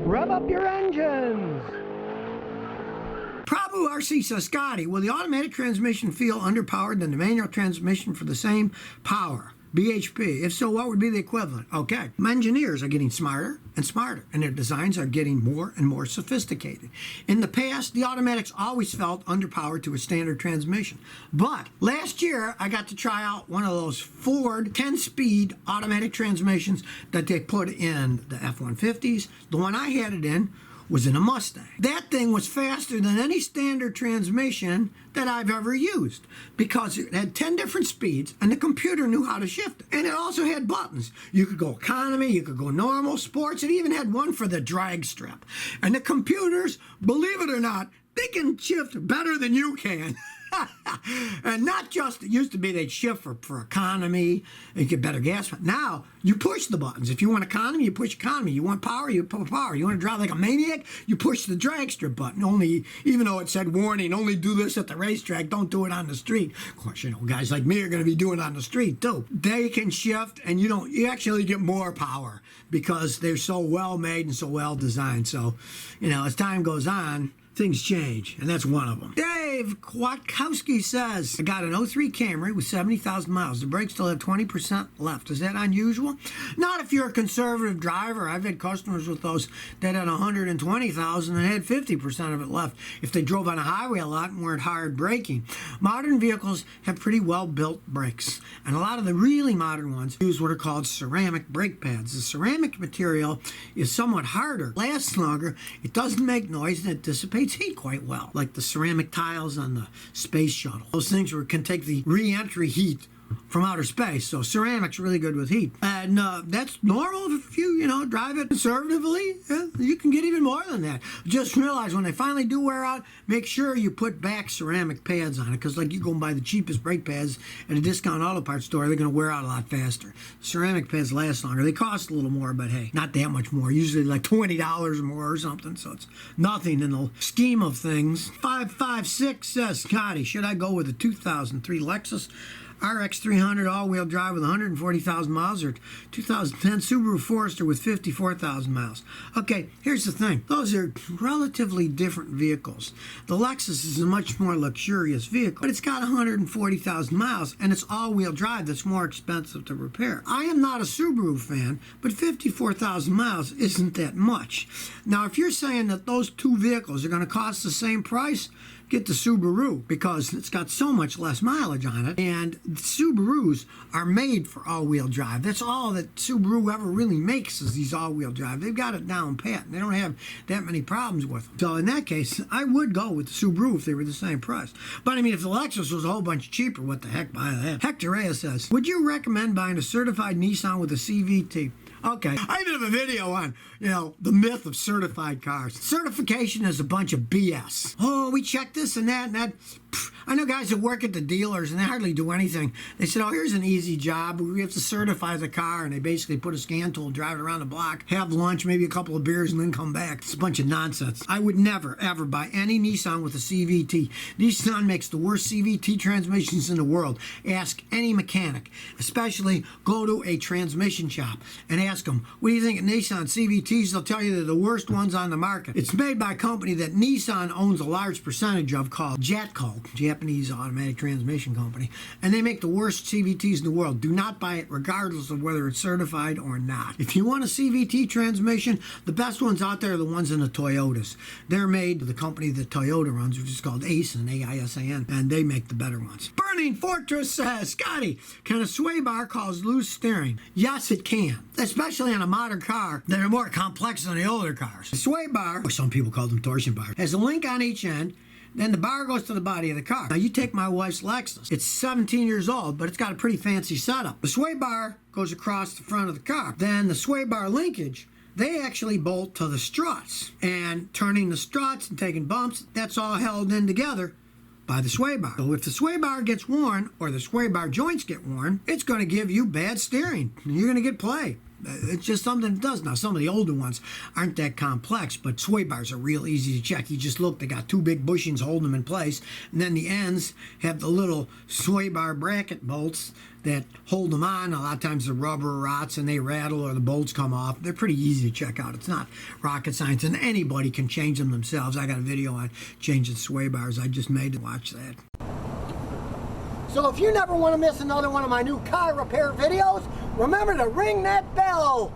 Rev up your engines! Prabhu RC says, Scotty, will the automatic transmission feel underpowered than the manual transmission for the same power? BHP. If so, what would be the equivalent? Okay. My engineers are getting smarter and smarter, and their designs are getting more and more sophisticated. In the past, the automatics always felt underpowered to a standard transmission. But last year, I got to try out one of those Ford 10-speed automatic transmissions that they put in the F-150s. The one I had it in was in a Mustang. That thing was faster than any standard transmission that I've ever used because it had 10 different speeds and the computer knew how to shift it. And it also had buttons. You could go economy, you could go normal, sports. It even had one for the drag strip. And the computers, believe it or not, they can shift better than you can. And not just, it used to be they'd shift for economy, you get better gas. Now, you push the buttons. If you want economy, you push economy. You want power, you put power. You want to drive like a maniac, you push the drag strip button. Only, even though it said warning, only do this at the racetrack, don't do it on the street. Of course, you know, guys like me are going to be doing it on the street too. They can shift, and you actually get more power because they're so well made and so well designed. So, you know, as time goes on, things change, and that's one of them. Dave Kwiatkowski says, I got an 03 Camry with 70,000 miles. The brakes still have 20% left. Is that unusual? Not if you're a conservative driver. I've had customers with those that had 120,000 and had 50% of it left if they drove on a highway a lot and weren't hard braking. Modern vehicles have pretty well-built brakes, and a lot of the really modern ones use what are called ceramic brake pads. The ceramic material is somewhat harder, lasts longer, it doesn't make noise, and it dissipates heat quite well, like the ceramic tiles on the space shuttle. Those things can take the re-entry heat from outer space, so ceramic's really good with heat. And that's normal if you drive it conservatively. Yeah, you can get even more than that. Just realize when they finally do wear out, make sure you put back ceramic pads on it, because like you go and buy the cheapest brake pads at a discount auto parts store, they're going to wear out a lot faster. Ceramic pads last longer. They cost a little more, but hey, not that much more. Usually like $20 more or something, so it's nothing in the scheme of things. 556 says, Scotty, should I go with a 2003 Lexus RX 300 all-wheel drive with 140,000 miles, or 2010 Subaru Forester with 54,000 miles? Okay, here's the thing. Those are relatively different vehicles. The Lexus is a much more luxurious vehicle, but it's got 140,000 miles, and it's all-wheel drive that's more expensive to repair. I am not a Subaru fan, but 54,000 miles isn't that much. Now, if you're saying that those two vehicles are going to cost the same price, get the Subaru, because it's got so much less mileage on it, and Subarus are made for all-wheel drive. That's all that Subaru ever really makes, is these all-wheel drive. They've got it down pat, and they don't have that many problems with them. So in that case, I would go with the Subaru if they were the same price. But I mean, if the Lexus was a whole bunch cheaper, what the heck, buy that. Hector Reyes says, would you recommend buying a certified Nissan with a CVT? Okay, I even have a video on, the myth of certified cars. Certification is a bunch of BS. Oh, we check this and that and that. I know guys that work at the dealers and they hardly do anything. They said, oh, here's an easy job. We have to certify the car, and they basically put a scan tool, drive it around the block, have lunch, maybe a couple of beers, and then come back. It's a bunch of nonsense. I would never, ever buy any Nissan with a CVT. Nissan makes the worst CVT transmissions in the world. Ask any mechanic, especially go to a transmission shop and ask them, what do you think of Nissan CVTs? They'll tell you they're the worst ones on the market. It's made by a company that Nissan owns a large percentage of called Jatco, Japanese automatic transmission company, and they make the worst CVTs in the world. Do not buy it regardless of whether it's certified or not. If you want a CVT transmission, the best ones out there are the ones in the Toyotas. They're made by the company that Toyota runs, which is called Aisin, A-I-S-A-N, and they make the better ones. Burning Fortress says, Scotty, can a sway bar cause loose steering? Yes, it can, especially on a modern car that are more complex than the older cars. The sway bar, or some people call them torsion bars, has a link on each end. Then the bar goes to the body of the car. Now, you take my wife's Lexus. It's 17 years old, but it's got a pretty fancy setup. The sway bar goes across the front of the car. Then the sway bar linkage, they actually bolt to the struts. And turning the struts and taking bumps, that's all held in together by the sway bar. So if the sway bar gets worn, or the sway bar joints get worn, it's going to give you bad steering. You're going to get play. It's just something it does now. Some of the older ones aren't that complex, but sway bars are real easy to check. You just look, they got two big bushings holding them in place, and then the ends have the little sway bar bracket bolts that hold them on. A lot of times the rubber rots and they rattle or the bolts come off. They're pretty easy to check out. It's not rocket science, and anybody can change them themselves. I got a video on changing sway bars. I just made it. Watch that. So if you never want to miss another one of my new car repair videos, remember to ring that bell.